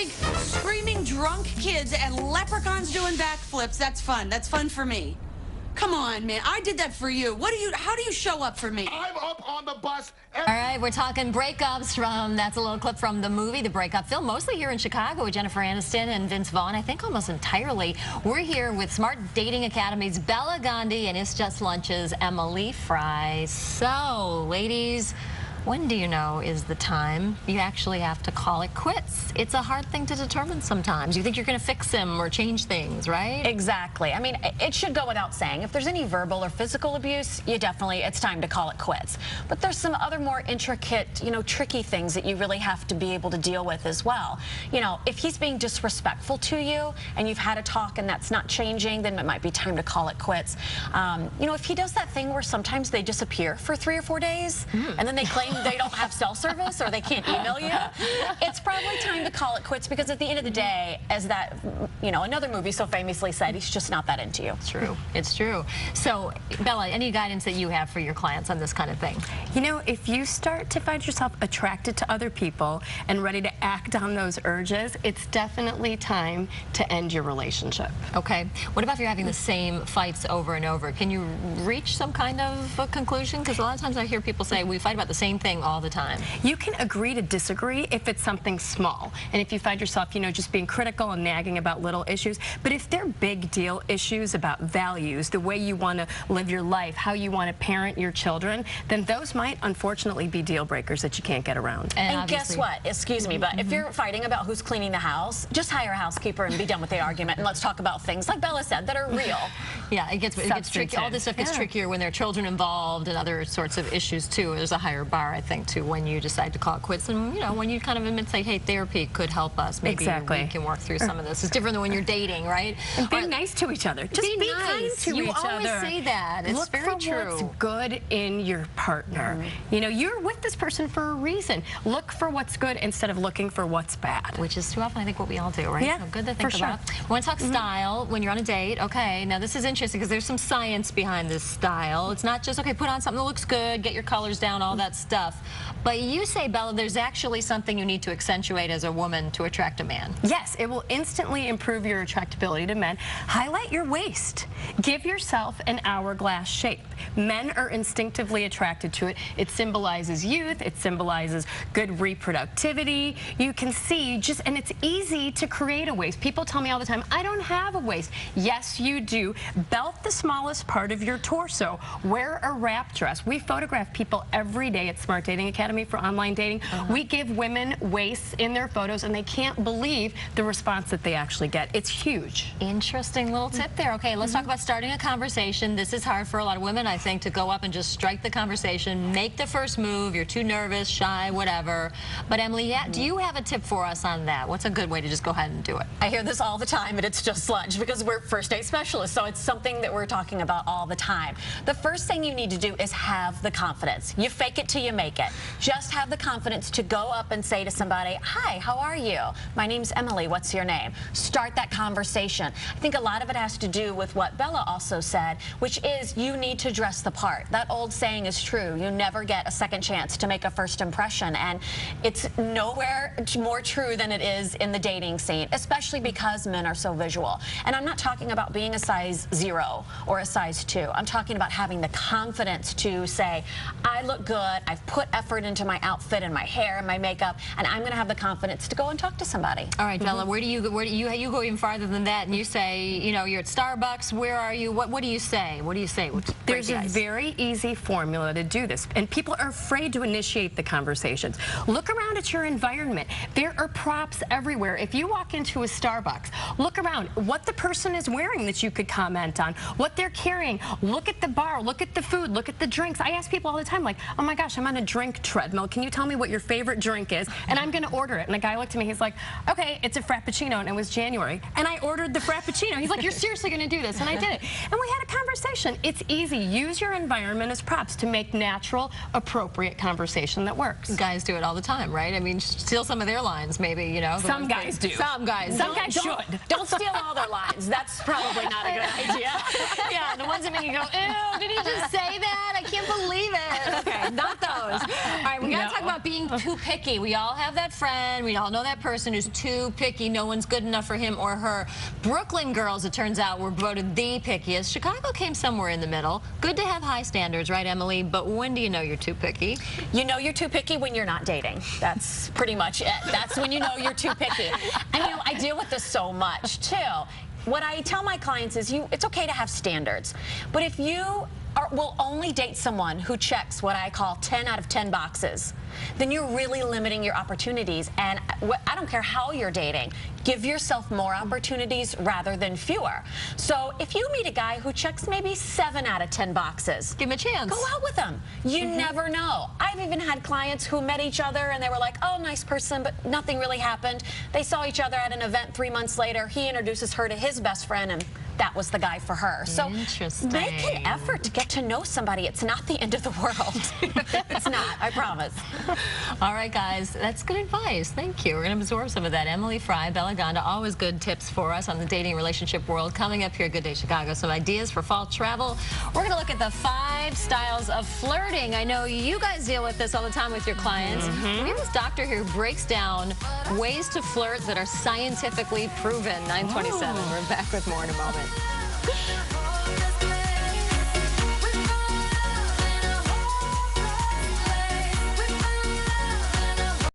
think screaming drunk kids and leprechauns doing backflips, that's fun. That's fun for me. Come on, man. I did that for you. How do you show up for me? I'm up on the bus. All right, we're talking breakups that's a little clip from the movie, The Breakup Film, mostly here in Chicago with Jennifer Aniston and Vince Vaughn, I think almost entirely. We're here with Smart Dating Academy's Bella Gandhi and It's Just Lunch's Emily Fry. So, ladies, when do you know is the time you actually have to call it quits? It's a hard thing to determine sometimes. You think you're going to fix them or change things, right? Exactly. I mean, it should go without saying. If there's any verbal or physical abuse, it's time to call it quits. But there's some other more intricate, tricky things that you really have to be able to deal with as well. If he's being disrespectful to you and you've had a talk and that's not changing, then it might be time to call it quits. If he does that thing where sometimes they disappear for 3 or 4 days and then they claim they don't have cell service or they can't email you, it's probably time to call it quits, because at the end of the day, as that, another movie so famously said, he's just not that into you. It's true. It's true. So, Bella, any guidance that you have for your clients on this kind of thing? If you start to find yourself attracted to other people and ready to act on those urges, it's definitely time to end your relationship. Okay. What about if you're having the same fights over and over? Can you reach some kind of a conclusion? Because a lot of times I hear people say, we fight about the same thing all the time. You can agree to disagree if it's something small, and if you find yourself, just being critical and nagging about little issues. But if they're big deal issues about values, the way you want to live your life, how you want to parent your children, then those might unfortunately be deal breakers that you can't get around. And guess what? Excuse me, but if you're fighting about who's cleaning the house, just hire a housekeeper and be done with the argument, and let's talk about things, like Bella said, that are real. Yeah, it gets tricky. All this stuff gets trickier when there are children involved and other sorts of issues too. There's a higher bar, I think, to when you decide to call it quits, and when you kind of admit, say, hey, therapy could help us. Maybe we can work through some of this. It's different than when you're dating, right? And be nice to each other. Just be nice. kind to each other. You always say that. It's very true. Look for what's good in your partner. You're with this person for a reason. Look for what's good instead of looking for what's bad. Which is too often, I think, what we all do, right? Yeah, so good to think about. Sure. We want to talk style when you're on a date. Okay, now this is interesting because there's some science behind this style. It's not just, okay, put on something that looks good, get your colors down, all that stuff. But you say, Bella, there's actually something you need to accentuate as a woman to attract a man. Yes, it will instantly improve your attractability to men. Highlight your waist. Give yourself an hourglass shape. Men are instinctively attracted to it. It symbolizes youth. It symbolizes good reproductivity. You can see and it's easy to create a waist. People tell me all the time, I don't have a waist. Yes, you do. Belt the smallest part of your torso. Wear a wrap dress. We photograph people every day at Smart Dating Academy for online dating. We give women waists in their photos, and they can't believe the response that they actually get. It's huge. Interesting little tip there. Okay, let's talk about starting a conversation. This is hard for a lot of women, I think, to go up and just strike the conversation, make the first move. You're too nervous, shy, whatever. But Emily, do you have a tip for us on that? What's a good way to just go ahead and do it? I hear this all the time, and it's just lunch, because we're first date specialists, so it's something that we're talking about all the time. The first thing you need to do is have the confidence. You fake it till you make it. Just have the confidence to go up and say to somebody, hi, how are you? My name's Emily, what's your name? Start that conversation. I think a lot of it has to do with what Bella also said, which is you need to dress the part. That old saying is true. You never get a second chance to make a first impression, and it's nowhere more true than it is in the dating scene, especially because men are so visual. And I'm not talking about being a size 0 or a size 2. I'm talking about having the confidence to say, I look good, I've put effort into my outfit and my hair and my makeup, and I'm going to have the confidence to go and talk to somebody. All right, Bella, where do you go even farther than that, and you say, you're at Starbucks, where are you? What do you say? What do you say? There's a very easy formula to do this, and people are afraid to initiate the conversations. Look around at your environment. There are props everywhere. If you walk into a Starbucks, look around. What the person is wearing that you could comment on, what they're carrying. Look at the bar, look at the food, look at the drinks. I ask people all the time, like, oh my gosh, I'm on a drink treadmill. Can you tell me what your favorite drink is? And I'm going to order it. And the guy looked at me, he's like, okay, it's a Frappuccino, and it was January. And I ordered the Frappuccino. He's like, you're seriously going to do this? And I did it. And we had a conversation. It's easy. Use your environment as props to make natural, appropriate conversation that works. Guys do it all the time, right? I mean, steal some of their lines, maybe, Some guys do. Some guys. Some guys should. Don't steal all their lines. That's probably not a good idea. Yeah, the ones that make you go, ew, did he just say that? I can't believe it. Okay, not those. All right, we got to talk about being too picky. We all have that friend. We all know that person who's too picky. No one's good enough for him or her. Brooklyn girls, it turns out, were voted the pickiest. Chicago came somewhere in the middle. Good to have high standards, right, Emily? But when do you know you're too picky? You know you're too picky when you're not dating. That's pretty much it. That's when you know you're too picky. And you know, I deal with this so much, too. What I tell my clients is it's okay to have standards. But if you will only date someone who checks what I call 10 out of 10 boxes, then you're really limiting your opportunities. And I don't care how you're dating. Give yourself more opportunities rather than fewer. So if you meet a guy who checks maybe 7 out of 10 boxes, give him a chance. Go out with him. You never know. I've even had clients who met each other and they were like, oh, nice person, but nothing really happened. They saw each other at an event 3 months later. He introduces her to his best friend, and that was the guy for her. So make an effort to get to know somebody. It's not the end of the world. It's not, I promise. All right, guys, that's good advice. Thank you. We're going to absorb some of that. Emily Fry, Bella Gonda, always good tips for us on the dating relationship world. Coming up here, Good Day Chicago, some ideas for fall travel. We're going to look at the 5 styles of flirting. I know you guys deal with this all the time with your clients. We have this doctor here who breaks down ways to flirt that are scientifically proven. 9:27. We're back with more in a moment.